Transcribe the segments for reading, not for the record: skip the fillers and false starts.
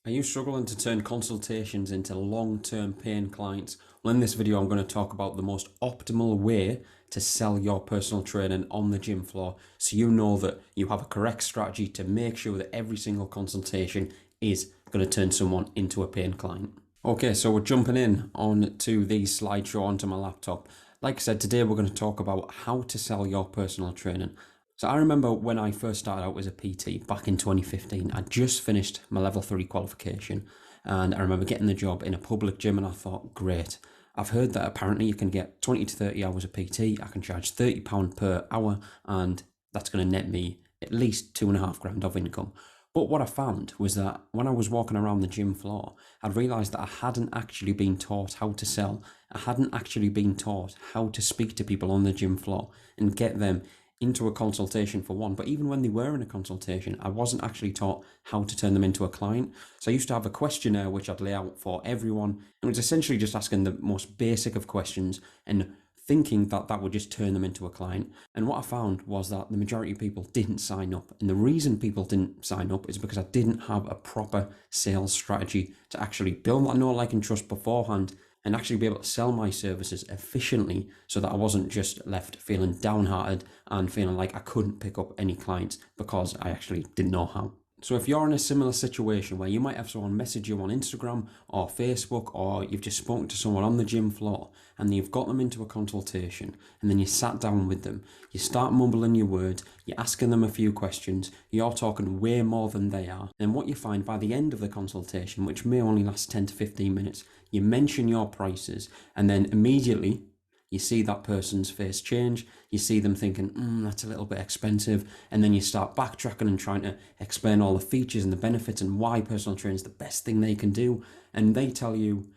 Are you struggling to turn consultations into long-term paying clients? Well, in this video, I'm going to talk about the most optimal way to sell your personal training on the gym floor, so you know that you have a correct strategy to make sure that every single consultation is going to turn someone into a paying client. Okay, so we're jumping in onto the slideshow onto my laptop. Like I said, today we're going to talk about how to sell your personal training. So I remember when I first started out as a PT back in 2015, I just finished my level 3 qualification, and I remember getting the job in a public gym and I thought, great. I've heard that apparently you can get 20 to 30 hours of PT, I can charge £30 per hour, and that's going to net me at least £2,500 of income. But what I found was that when I was walking around the gym floor, I'd realised that I hadn't actually been taught how to sell. I hadn't actually been taught how to speak to people on the gym floor and get them into a consultation for one. But even when they were in a consultation, I wasn't actually taught how to turn them into a client. So I used to have a questionnaire which I'd lay out for everyone, and it was essentially just asking the most basic of questions and thinking that that would just turn them into a client. And what I found was that the majority of people didn't sign up. And the reason people didn't sign up is because I didn't have a proper sales strategy to actually build that know, like, and trust beforehand, and actually be able to sell my services efficiently so that I wasn't just left feeling downhearted and feeling like I couldn't pick up any clients because I actually didn't know how. So if you're in a similar situation where you might have someone message you on Instagram or Facebook, or you've just spoken to someone on the gym floor and you've got them into a consultation, and then you sat down with them, you start mumbling your words, you're asking them a few questions, you're talking way more than they are, then what you find by the end of the consultation, which may only last 10 to 15 minutes, you mention your prices, and then immediately you see that person's face change. You see them thinking, that's a little bit expensive. And then you start backtracking and trying to explain all the features and the benefits and why personal training is the best thing they can do. And they tell you,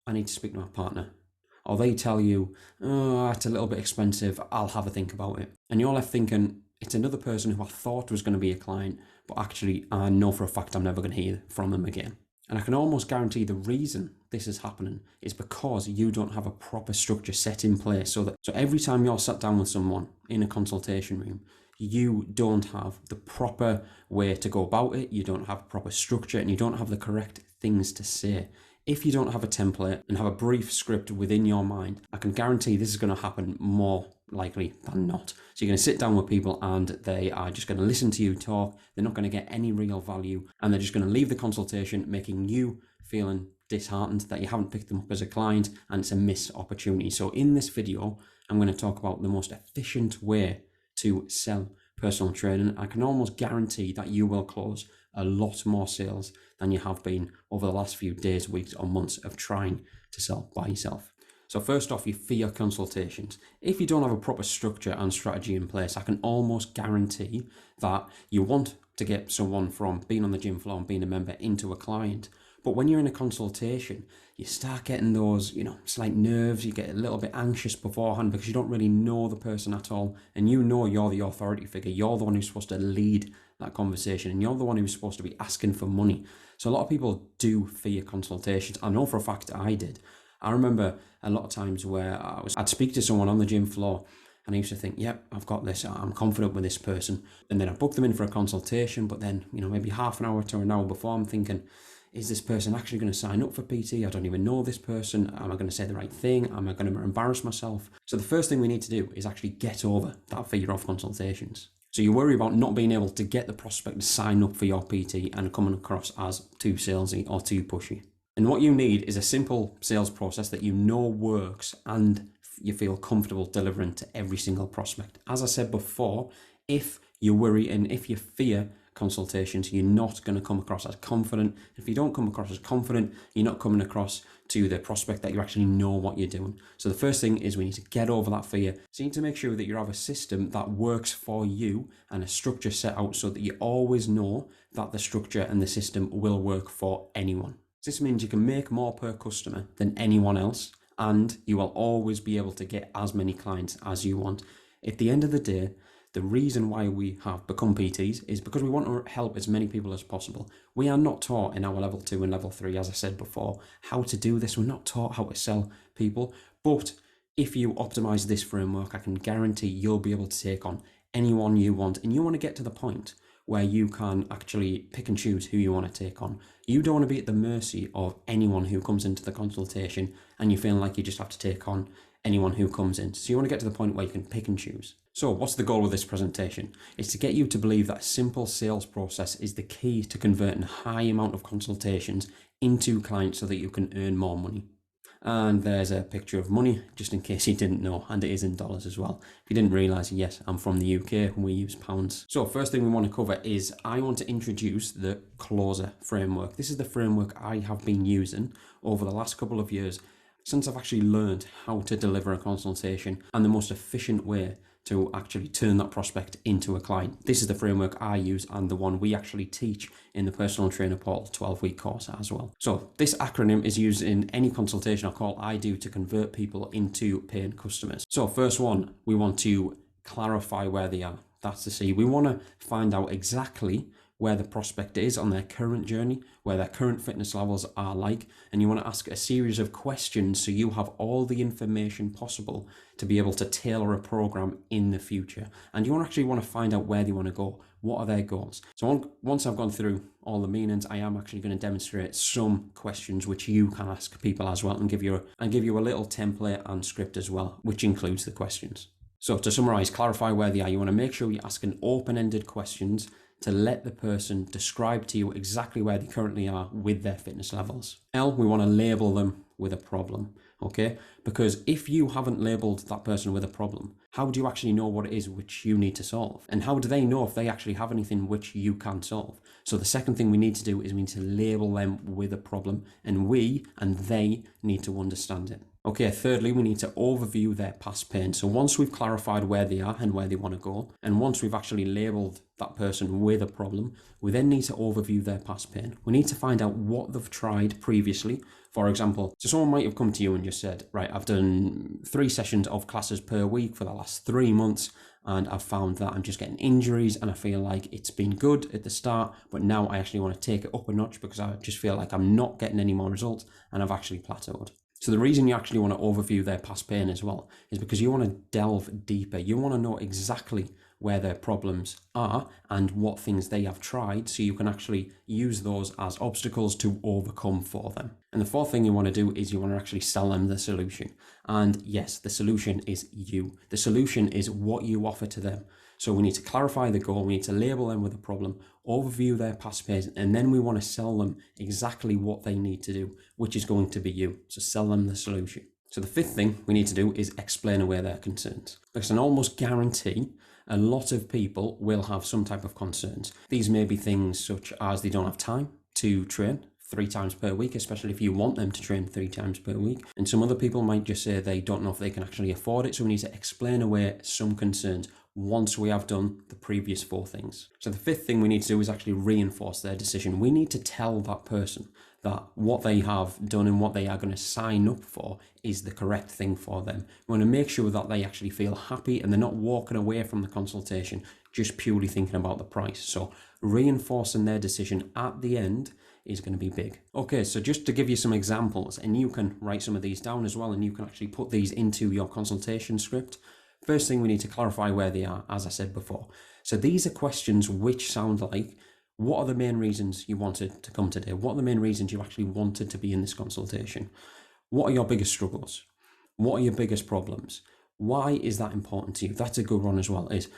I need to speak to my partner. Or they tell you, oh, that's a little bit expensive, I'll have a think about it. And you're left thinking, it's another person who I thought was going to be a client, but actually I know for a fact I'm never going to hear from them again. And I can almost guarantee the reason this is happening is because you don't have a proper structure set in place, so every time you're sat down with someone in a consultation room, you don't have the proper way to go about it, you don't have proper structure, and you don't have the correct things to say. If you don't have a template and have a brief script within your mind, I can guarantee this is going to happen more likely than not. So you're going to sit down with people and they are just going to listen to you talk. They're not going to get any real value, and they're just going to leave the consultation making you feeling disheartened that you haven't picked them up as a client, and it's a missed opportunity. So in this video, I'm going to talk about the most efficient way to sell personal training. I can almost guarantee that you will close a lot more sales than you have been over the last few days, weeks, or months of trying to sell by yourself. So first off, your fee consultations. If you don't have a proper structure and strategy in place, I can almost guarantee that you want to get someone from being on the gym floor and being a member into a client. But when you're in a consultation, you start getting those, slight nerves, you get a little bit anxious beforehand because you don't really know the person at all. And you know you're the authority figure, you're the one who's supposed to lead that conversation, and you're the one who's supposed to be asking for money. So a lot of people do fear consultations. I know for a fact I did. I remember a lot of times where I'd speak to someone on the gym floor and I used to think, yep, I've got this, I'm confident with this person. And then I book them in for a consultation, but then, maybe half an hour to an hour before, I'm thinking, is this person actually going to sign up for PT? I don't even know this person. Am I going to say the right thing? Am I going to embarrass myself? So the first thing we need to do is actually get over that fear of consultations. So you worry about not being able to get the prospect to sign up for your PT and coming across as too salesy or too pushy. And what you need is a simple sales process that you know works and you feel comfortable delivering to every single prospect. As I said before, if you worry and if you fear consultations, you're not going to come across as confident. If you don't come across as confident, you're not coming across to the prospect that you actually know what you're doing. So the first thing is we need to get over that fear. So you need to make sure that you have a system that works for you and a structure set out so that you always know that the structure and the system will work for anyone. This means you can make more per customer than anyone else, and you will always be able to get as many clients as you want. At the end of the day, the reason why we have become PTs is because we want to help as many people as possible. We are not taught in our level 2 and level 3, as I said before, how to do this. We're not taught how to sell people. But if you optimize this framework, I can guarantee you'll be able to take on anyone you want. And you want to get to the point where you can actually pick and choose who you want to take on. You don't want to be at the mercy of anyone who comes into the consultation and you feel like you just have to take on anyone who comes in. So you want to get to the point where you can pick and choose. So what's the goal of this presentation? It's to get you to believe that a simple sales process is the key to converting a high amount of consultations into clients so that you can earn more money. And there's a picture of money, just in case you didn't know, and it is in dollars as well. If you didn't realise, yes, I'm from the UK and we use pounds. So first thing we want to cover is I want to introduce the closer framework. This is the framework I have been using over the last couple of years since I've actually learned how to deliver a consultation and the most efficient way to actually turn that prospect into a client. This is the framework I use and the one we actually teach in the Personal Trainer Portal 12-week course as well. So this acronym is used in any consultation or call I do to convert people into paying customers. So first one, we want to clarify where they are. That's the C. We want to find out exactly where the prospect is on their current journey, where their current fitness levels are like, and you want to ask a series of questions so you have all the information possible to be able to tailor a program in the future. And you actually want to find out where they want to go. What are their goals? So once I've gone through all the meanings, I am actually going to demonstrate some questions which you can ask people as well and give you a little template and script as well, which includes the questions. So to summarize, clarify where they are. You want to make sure you're asking open-ended questions to let the person describe to you exactly where they currently are with their fitness levels. L, we want to label them with a problem, okay? Because if you haven't labeled that person with a problem, how do you actually know what it is which you need to solve? And how do they know if they actually have anything which you can solve? So the second thing we need to do is we need to label them with a problem, and we and they need to understand it. Okay, thirdly, we need to overview their past pain. So once we've clarified where they are and where they want to go, and once we've actually labeled that person with a problem, we then need to overview their past pain. We need to find out what they've tried previously. For example, so someone might have come to you and just said, right, I've done 3 sessions of classes per week for the last 3 months, and I've found that I'm just getting injuries, and I feel like it's been good at the start, but now I actually want to take it up a notch because I just feel like I'm not getting any more results and I've actually plateaued. So the reason you actually want to overview their past pain as well is because you want to delve deeper. You want to know exactly where their problems are and what things they have tried so you can actually use those as obstacles to overcome for them. And the fourth thing you want to do is you want to actually sell them the solution. And yes, the solution is you. The solution is what you offer to them. So we need to clarify the goal, we need to label them with a problem, overview their past pain, and then we want to sell them exactly what they need to do, which is going to be you. So sell them the solution. So the fifth thing we need to do is explain away their concerns. Because I can almost guarantee a lot of people will have some type of concerns. These may be things such as they don't have time to train 3 times per week, especially if you want them to train 3 times per week. And some other people might just say they don't know if they can actually afford it. So we need to explain away some concerns once we have done the previous 4 things. So the fifth thing we need to do is actually reinforce their decision. We need to tell that person that what they have done and what they are going to sign up for is the correct thing for them. We want to make sure that they actually feel happy and they're not walking away from the consultation just purely thinking about the price. So reinforcing their decision at the end is going to be big. Okay, so just to give you some examples, and you can write some of these down as well, and you can actually put these into your consultation script. First thing, we need to clarify where they are, as I said before. So these are questions which sound like, what are the main reasons you wanted to come today? What are the main reasons you actually wanted to be in this consultation? What are your biggest struggles? What are your biggest problems? Why is that important to you? That's a good one as well, is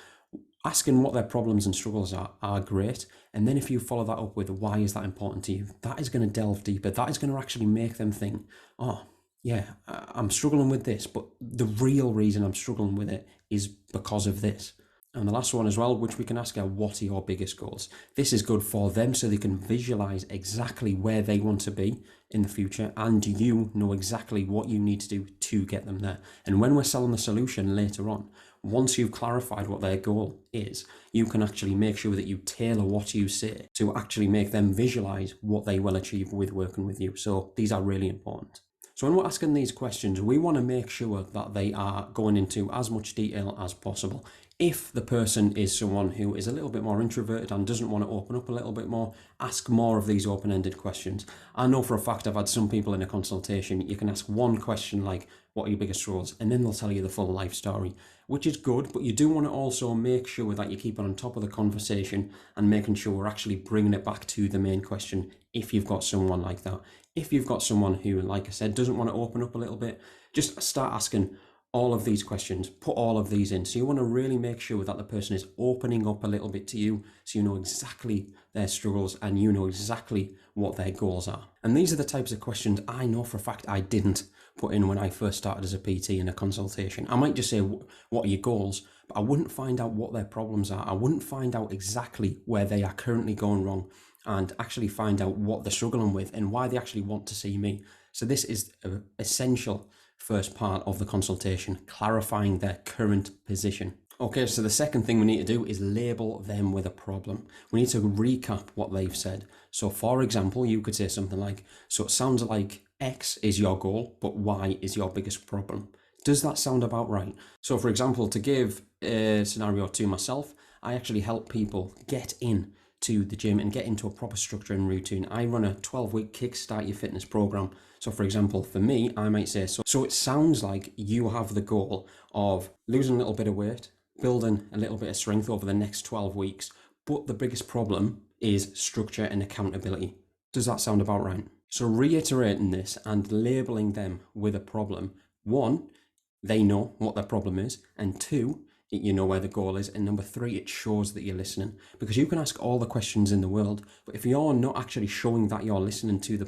asking what their problems and struggles are great. And then if you follow that up with why is that important to you, that is going to delve deeper. That is going to actually make them think, oh, yeah, I'm struggling with this, but the real reason I'm struggling with it is because of this. And the last one as well, which we can ask are, what are your biggest goals? This is good for them so they can visualize exactly where they want to be in the future, and you know exactly what you need to do to get them there. And when we're selling the solution later on, once you've clarified what their goal is, you can actually make sure that you tailor what you say to actually make them visualize what they will achieve with working with you. So these are really important. So when we're asking these questions, we want to make sure that they are going into as much detail as possible. If the person is someone who is a little bit more introverted and doesn't want to open up a little bit more, ask more of these open-ended questions. I know for a fact I've had some people in a consultation, you can ask one question like, what are your biggest struggles? And then they'll tell you the full life story, which is good, but you do want to also make sure that you keep on top of the conversation and making sure we're actually bringing it back to the main question if you've got someone like that. If you've got someone who, like I said, doesn't want to open up a little bit, just start asking all of these questions, put all of these in. So you want to really make sure that the person is opening up a little bit to you so you know exactly their struggles and you know exactly what their goals are. And these are the types of questions I know for a fact I didn't put in when I first started as a PT in a consultation. I might just say, what are your goals? But I wouldn't find out what their problems are. I wouldn't find out exactly where they are currently going wrong and actually find out what they're struggling with and why they actually want to see me. So this is an essential first part of the consultation, clarifying their current position. Okay, so the second thing we need to do is label them with a problem. We need to recap what they've said. So for example, you could say something like, so it sounds like X is your goal, but Y is your biggest problem. Does that sound about right? So for example, to give a scenario to myself, I actually help people get in to the gym and get into a proper structure and routine. I run a 12-week Kickstart Your Fitness program. So for example, for me, I might say, so it sounds like you have the goal of losing a little bit of weight, building a little bit of strength over the next 12 weeks, but the biggest problem is structure and accountability. Does that sound about right? So reiterating this and labeling them with a problem, one, they know what their problem is, and two, you know where the goal is, and number three, it shows that you're listening. Because you can ask all the questions in the world, but if you're not actually showing that you're listening to the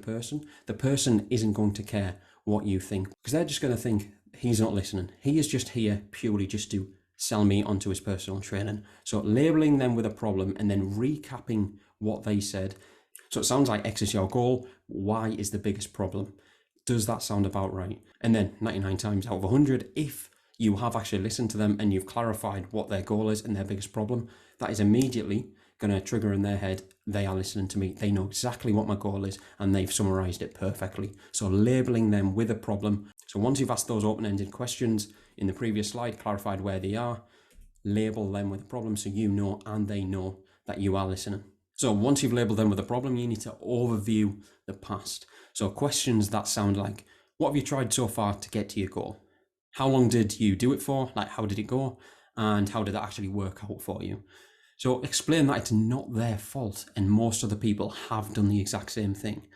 person isn't going to care what you think, because they're just going to think he's not listening. He is just here purely just to sell me onto his personal training. So labeling them with a problem and then recapping what they said. So it sounds like X is your goal, Y is the biggest problem. Does that sound about right? And then 99 times out of 100, if you have actually listened to them and you've clarified what their goal is and their biggest problem, that is immediately going to trigger in their head, they are listening to me, they know exactly what my goal is, and they've summarized it perfectly. So labeling them with a problem. So once you've asked those open-ended questions in the previous slide, clarified where they are, label them with a problem so you know and they know that you are listening. So once you've labeled them with a problem, you need to overview the past. So questions that sound like, what have you tried so far to get to your goal? How long did you do it for? Like, how did it go? And how did that actually work out for you? So explain that it's not their fault and most other people have done the exact same thing.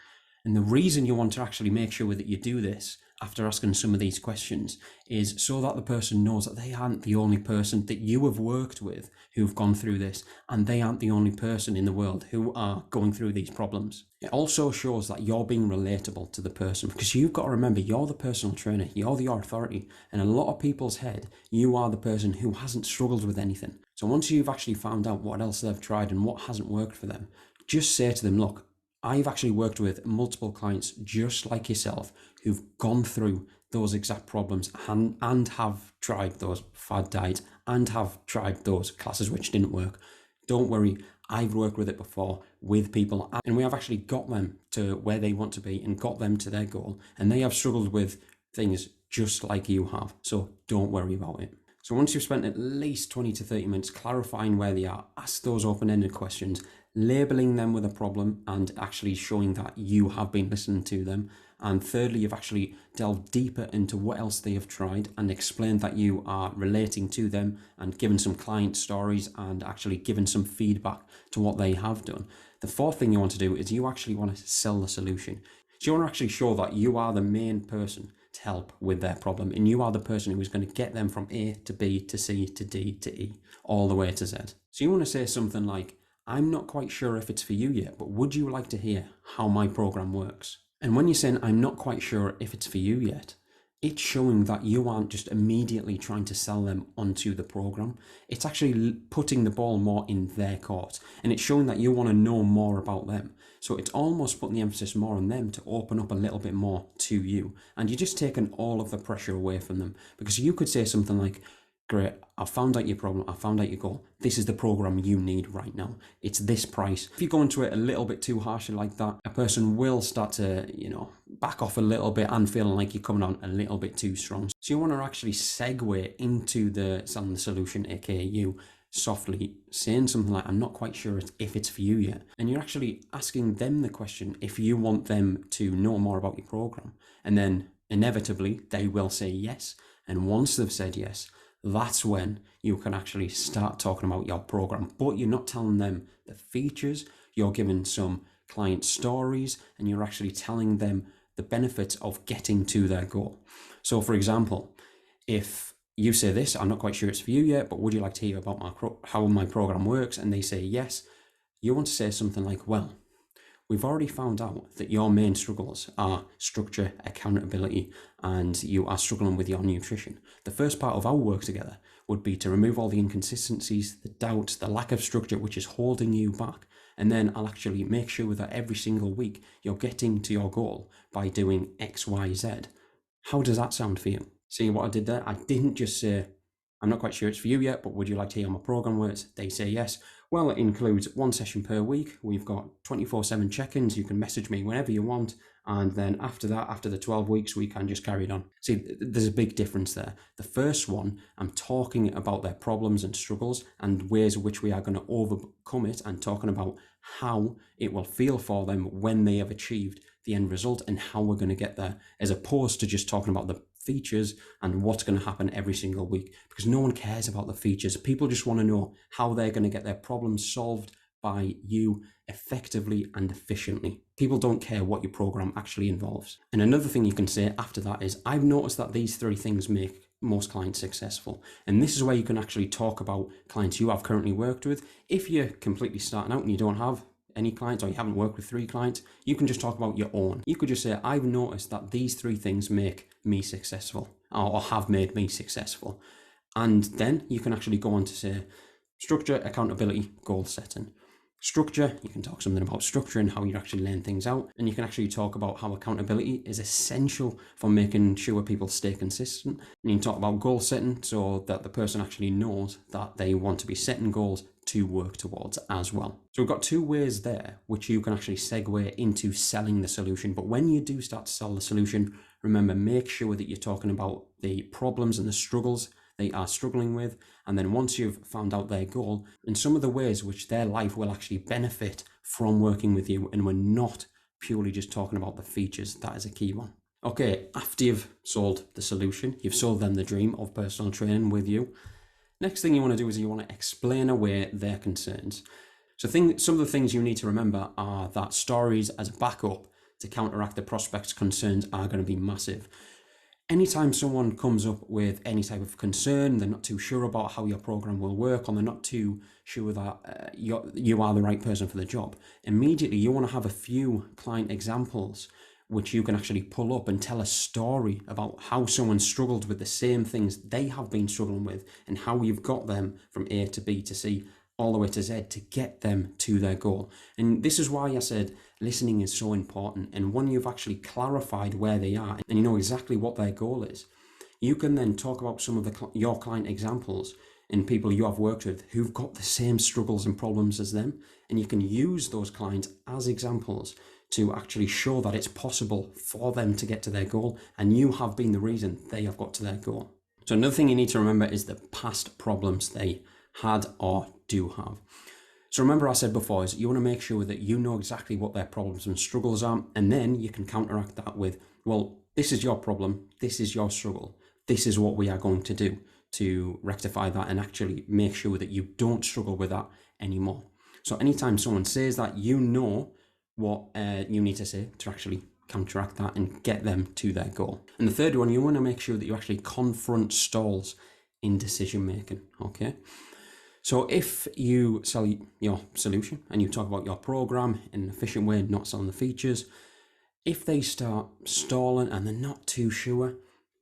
And the reason you want to actually make sure that you do this after asking some of these questions is so that the person knows that they aren't the only person that you have worked with who've gone through this, and they aren't the only person in the world who are going through these problems. It also shows that you're being relatable to the person, because you've got to remember you're the personal trainer, you're the authority, and in a lot of people's head, you are the person who hasn't struggled with anything. So once you've actually found out what else they've tried and what hasn't worked for them, just say to them, look, I've actually worked with multiple clients just like yourself who've gone through those exact problems and have tried those fad diets and have tried those classes which didn't work. Don't worry, I've worked with it before with people, and we have actually got them to where they want to be and got them to their goal, and they have struggled with things just like you have. So don't worry about it. So once you've spent at least 20 to 30 minutes clarifying where they are, ask those open-ended questions, labeling them with a problem and actually showing that you have been listening to them. And thirdly, you've actually delved deeper into what else they have tried and explained that you are relating to them and given some client stories and actually given some feedback to what they have done. The fourth thing you want to do is you actually want to sell the solution. So you want to actually show that you are the main person to help with their problem, and you are the person who is going to get them from A to B to C to D to E, all the way to Z. So you want to say something like, I'm not quite sure if it's for you yet, but would you like to hear how my program works? And when you're saying, I'm not quite sure if it's for you yet, it's showing that you aren't just immediately trying to sell them onto the program. It's actually putting the ball more in their court, and it's showing that you want to know more about them. So it's almost putting the emphasis more on them to open up a little bit more to you. And you're just taking all of the pressure away from them, because you could say something like, great, I found out your problem, I found out your goal. This is the program you need right now. It's this price. If you go into it a little bit too harshly like that, a person will start to, back off a little bit and feeling like you're coming on a little bit too strong. So you want to actually segue into the selling the solution, aka you softly saying something like, I'm not quite sure if it's for you yet. And you're actually asking them the question if you want them to know more about your program. And then inevitably they will say yes. And once they've said yes, that's when you can actually start talking about your program. But you're not telling them the features, you're giving some client stories, and you're actually telling them the benefits of getting to their goal. So for example, if you say this, I'm not quite sure it's for you yet, but would you like to hear about how my program works? And they say yes, you want to say something like, well, we've already found out that your main struggles are structure, accountability, and you are struggling with your nutrition. The first part of our work together would be to remove all the inconsistencies, the doubts, the lack of structure, which is holding you back. And then I'll actually make sure that every single week you're getting to your goal by doing X, Y, Z. How does that sound for you? See what I did there? I didn't just say, I'm not quite sure it's for you yet, but would you like to hear my program works? They say yes. Well, it includes 1 session per week. We've got 24/7 check-ins. You can message me whenever you want. And then after that, after the 12 weeks, we can just carry it on. See, there's a big difference there. The first one, I'm talking about their problems and struggles and ways in which we are going to overcome it, and talking about how it will feel for them when they have achieved the end result and how we're going to get there, as opposed to just talking about the features and what's going to happen every single week, because no one cares about the features. People just want to know how they're going to get their problems solved by you effectively and efficiently. People don't care what your program actually involves. And another thing you can say after that is, I've noticed that these 3 things make most clients successful. And this is where you can actually talk about clients you have currently worked with. If you're completely starting out and you don't have any clients, or you haven't worked with 3 clients, you can just talk about your own. You could just say, I've noticed that these 3 things make me successful, or have made me successful. And then you can actually go on to say structure, accountability, goal setting. Structure, you can talk something about structure and how you actually learn things out. And you can actually talk about how accountability is essential for making sure people stay consistent. And you can talk about goal setting, so that the person actually knows that they want to be setting goals to work towards as well. So we've got 2 ways there which you can actually segue into selling the solution. But when you do start to sell the solution, remember, make sure that you're talking about the problems and the struggles they are struggling with. And then once you've found out their goal and some of the ways which their life will actually benefit from working with you, and we're not purely just talking about the features, that is a key one. Okay, after you've sold the solution, you've sold them the dream of personal training with you. Next thing you want to do is you want to explain away their concerns. So some of the things you need to remember are that stories as a backup to counteract the prospect's concerns are going to be massive. Anytime someone comes up with any type of concern, they're not too sure about how your program will work, or they're not too sure that you are the right person for the job, immediately you want to have a few client examples which you can actually pull up and tell a story about how someone struggled with the same things they have been struggling with, and how you've got them from A to B to C all the way to Z to get them to their goal. And this is why I said listening is so important. And when you've actually clarified where they are and you know exactly what their goal is, you can then talk about some of your client examples and people you have worked with who've got the same struggles and problems as them. And you can use those clients as examples to actually show that it's possible for them to get to their goal, and you have been the reason they have got to their goal. So another thing you need to remember is the past problems they had or do have. So remember I said before, is you want to make sure that you know exactly what their problems and struggles are, and then you can counteract that with, well, this is your problem, this is your struggle, this is what we are going to do to rectify that and actually make sure that you don't struggle with that anymore. So anytime someone says that, you know what you need to say to actually counteract that and get them to their goal. And the third one, you want to make sure that you actually confront stalls in decision making. Okay, so if you sell your solution and you talk about your program in an efficient way, not selling the features, if they start stalling and they're not too sure,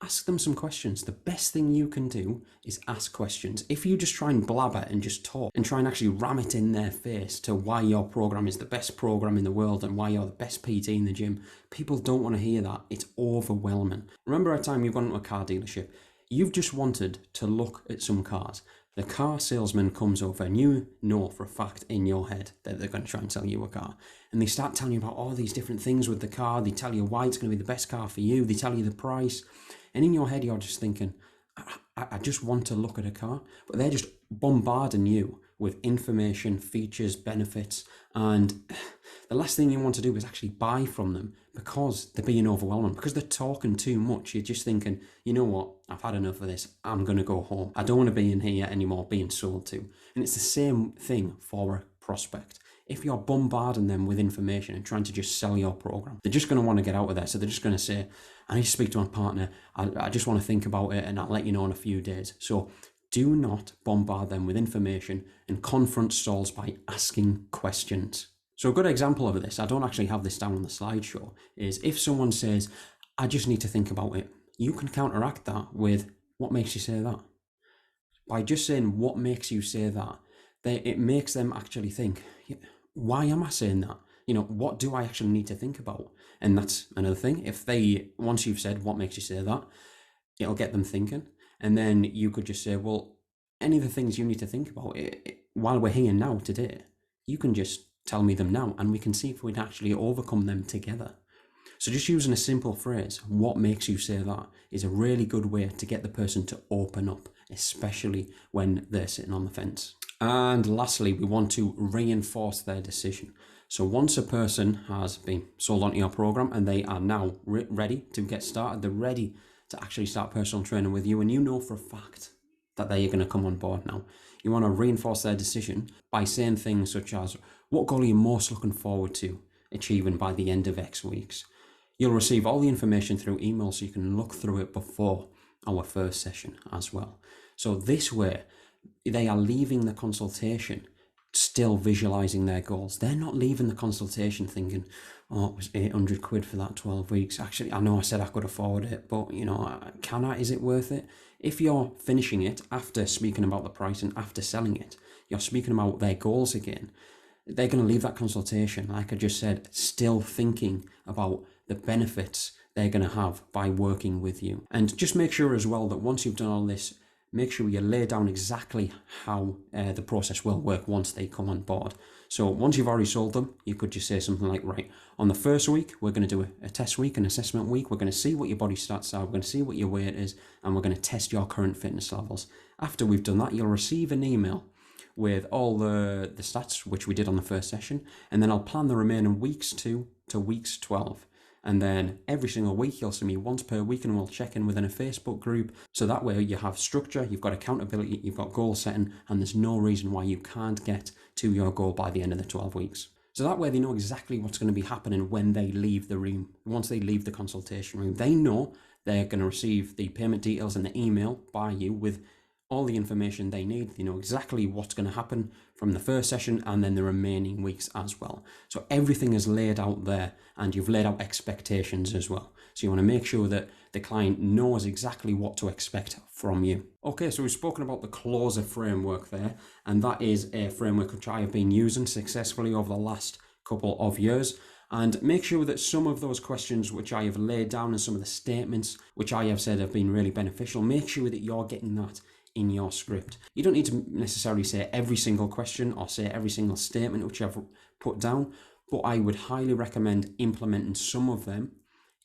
ask them some questions. The best thing you can do is ask questions. If you just try and blabber and just talk and try and actually ram it in their face to why your program is the best program in the world and why you're the best PT in the gym, people don't want to hear that. It's overwhelming. Remember a time you've gone to a car dealership, you've just wanted to look at some cars. The car salesman comes over and you know for a fact in your head that they're going to try and sell you a car. And they start telling you about all these different things with the car. They tell you why it's going to be the best car for you. They tell you the price. And in your head, you're just thinking, I just want to look at a car. But they're just bombarding you with information, features, benefits. And the last thing you want to do is actually buy from them because they're being overwhelming, because they're talking too much. You're just thinking, you know what, I've had enough of this. I'm going to go home. I don't want to be in here anymore being sold to. And it's the same thing for a prospect. If you're bombarding them with information and trying to just sell your program, they're just going to want to get out of there. So they're just going to say, I need to speak to my partner. I just want to think about it and I'll let you know in a few days. So do not bombard them with information and confront stalls by asking questions. So a good example of this, I don't actually have this down on the slideshow, is if someone says, I just need to think about it, you can counteract that with, what makes you say that? By just saying, what makes you say that? It makes them actually think, why am I saying that? You know, what do I actually need to think about? And that's another thing. Once you've said, what makes you say that, it'll get them thinking. And then you could just say, well, any of the things you need to think about while we're here now today, you can just tell me them now and we can see if we can actually overcome them together. So just using a simple phrase, what makes you say that, is a really good way to get the person to open up, especially when they're sitting on the fence. And lastly, we want to reinforce their decision. So once a person has been sold onto your program and they are now ready to get started, they're ready to actually start personal training with you, and you know for a fact that they're going to come on board now. You want to reinforce their decision by saying things such as, what goal are you most looking forward to achieving by the end of X weeks? You'll receive all the information through email so you can look through it before our first session as well. So this way, they are leaving the consultation still visualizing their goals. They're not leaving the consultation thinking, oh, it was 800 quid for that 12 weeks. Actually, I know I said I could afford it, but you know, can I? Is it worth it? If you're finishing it after speaking about the price and after selling it, you're speaking about their goals again, they're going to leave that consultation, like I just said, still thinking about the benefits they're going to have by working with you. And just make sure as well that once you've done all this, make sure you lay down exactly how the process will work once they come on board. So once you've already sold them, you could just say something like, right, on the first week, we're going to do a test week, an assessment week. We're going to see what your body stats are. We're going to see what your weight is, and we're going to test your current fitness levels. After we've done that, you'll receive an email with all the stats, which we did on the first session, and then I'll plan the remaining weeks 2 to weeks 12. And then every single week you'll see me once per week and we'll check in within a Facebook group. So that way you have structure, you've got accountability, you've got goal setting, and there's no reason why you can't get to your goal by the end of the 12 weeks. So that way they know exactly what's going to be happening when they leave the room. Once they leave the consultation room, they know they're going to receive the payment details and the email by you with all the information they need. They know exactly what's going to happen from the first session and then the remaining weeks as well. So everything is laid out there, and you've laid out expectations as well. So you want to make sure that the client knows exactly what to expect from you. Okay, so we've spoken about the closer framework there, and that is a framework which I have been using successfully over the last couple of years. And make sure that some of those questions which I have laid down and some of the statements which I have said have been really beneficial, make sure that you're getting that in your script. You don't need to necessarily say every single question or say every single statement which I've put down, but I would highly recommend implementing some of them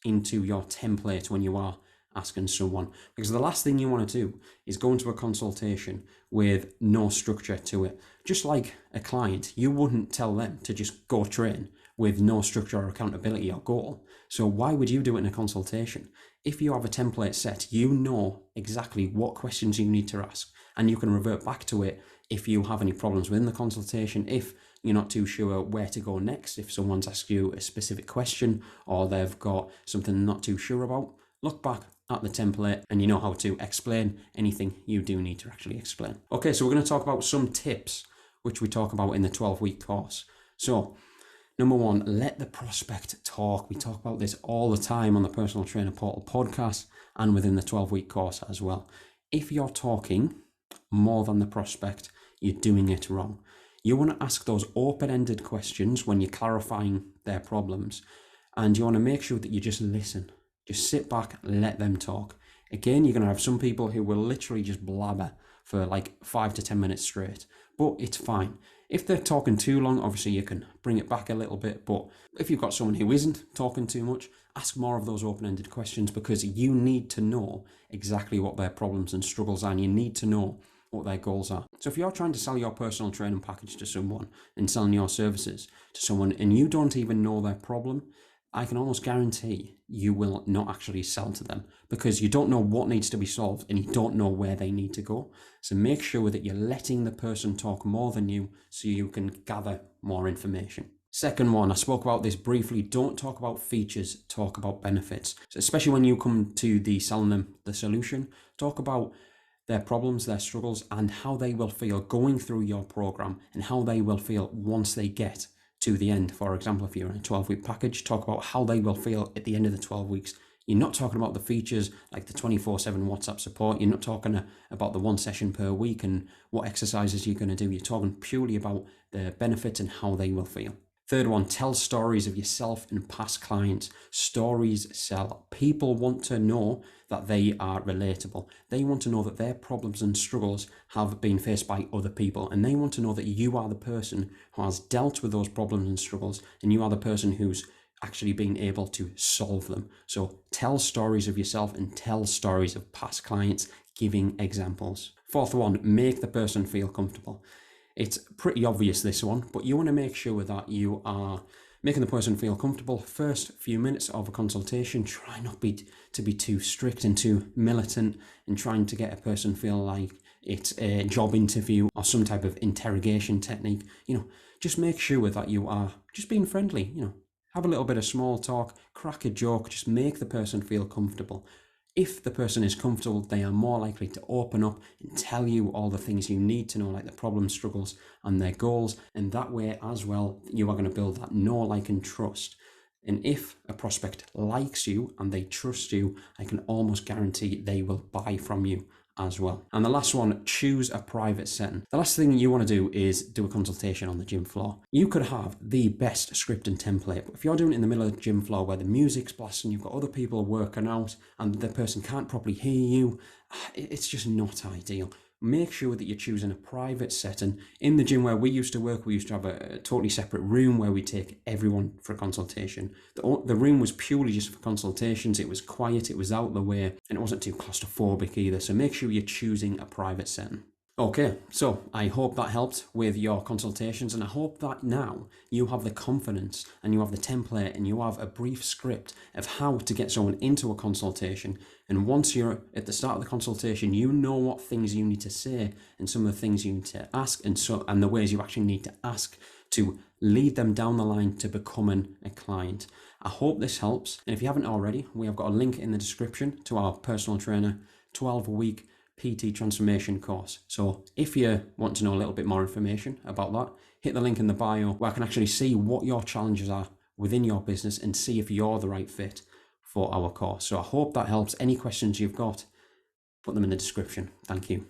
into your template when you are asking someone, because the last thing you want to do is go into a consultation with no structure to it. Just like a client, you wouldn't tell them to just go train with no structure or accountability or goal. So why would you do it in a consultation? If you have a template set, you know exactly what questions you need to ask, and you can revert back to it if you have any problems within the consultation, if you're not too sure where to go next, if someone's asked you a specific question or they've got something they're not too sure about. Look back at the template and you know how to explain anything you do need to actually explain. Okay, so we're going to talk about some tips which we talk about in the 12-week course. So number one, let the prospect talk. We talk about this all the time on the Personal Trainer Portal podcast and within the 12-week course as well. If you're talking more than the prospect, you're doing it wrong. You want to ask those open-ended questions when you're clarifying their problems, and you want to make sure that you just listen. Just sit back, let them talk. Again, you're going to have some people who will literally just blabber for like 5 to 10 minutes straight, but it's fine. If they're talking too long, obviously you can bring it back a little bit, but if you've got someone who isn't talking too much, ask more of those open-ended questions, because you need to know exactly what their problems and struggles are, and you need to know what their goals are. So if you're trying to sell your personal training package to someone and selling your services to someone and you don't even know their problem, I can almost guarantee you will not actually sell to them, because you don't know what needs to be solved and you don't know where they need to go. So make sure that you're letting the person talk more than you so you can gather more information. Second one, I spoke about this briefly. Don't talk about features, talk about benefits. So especially when you come to the selling them the solution, talk about their problems, their struggles, and how they will feel going through your program and how they will feel once they get to the end. For example, if you're in a 12-week package, talk about how they will feel at the end of the 12 weeks. You're not talking about the features like the 24/7 WhatsApp support. You're not talking about the 1 session per week and what exercises you're going to do. You're talking purely about the benefits and how they will feel. Third one, tell stories of yourself and past clients. Stories sell. People want to know that they are relatable. They want to know that their problems and struggles have been faced by other people, and they want to know that you are the person who has dealt with those problems and struggles, and you are the person who's actually been able to solve them. So tell stories of yourself and tell stories of past clients, giving examples. Fourth one, make the person feel comfortable. It's pretty obvious, this one, but you want to make sure that you are making the person feel comfortable. First few minutes of a consultation, try not to be too strict and too militant and trying to get a person feel like it's a job interview or some type of interrogation technique. Just make sure that you are just being friendly, have a little bit of small talk, crack a joke, just make the person feel comfortable. If the person is comfortable, they are more likely to open up and tell you all the things you need to know, like the problems, struggles, and their goals. And that way as well, you are going to build that know, like, and trust. And if a prospect likes you and they trust you, I can almost guarantee they will buy from you as well. And the last one, choose a private setting. The last thing you want to do is do a consultation on the gym floor. You could have the best script and template, but if you're doing it in the middle of the gym floor where the music's blasting, you've got other people working out and the person can't properly hear you, it's just not ideal. Make sure that you're choosing a private setting. In the gym where we used to work, we used to have a totally separate room where we take everyone for a consultation. The room was purely just for consultations. It was quiet, it was out of the way, and it wasn't too claustrophobic either. So make sure you're choosing a private setting. Okay, so I hope that helped with your consultations, and I hope that now you have the confidence and you have the template and you have a brief script of how to get someone into a consultation. And once you're at the start of the consultation, you know what things you need to say and some of the things you need to ask and the ways you actually need to ask to lead them down the line to becoming a client. I hope this helps. And if you haven't already, we have got a link in the description to our personal trainer 12-week PT transformation course. So if you want to know a little bit more information about that, hit the link in the bio where I can actually see what your challenges are within your business and see if you're the right fit for our course. So I hope that helps. Any questions you've got, put them in the description. Thank you.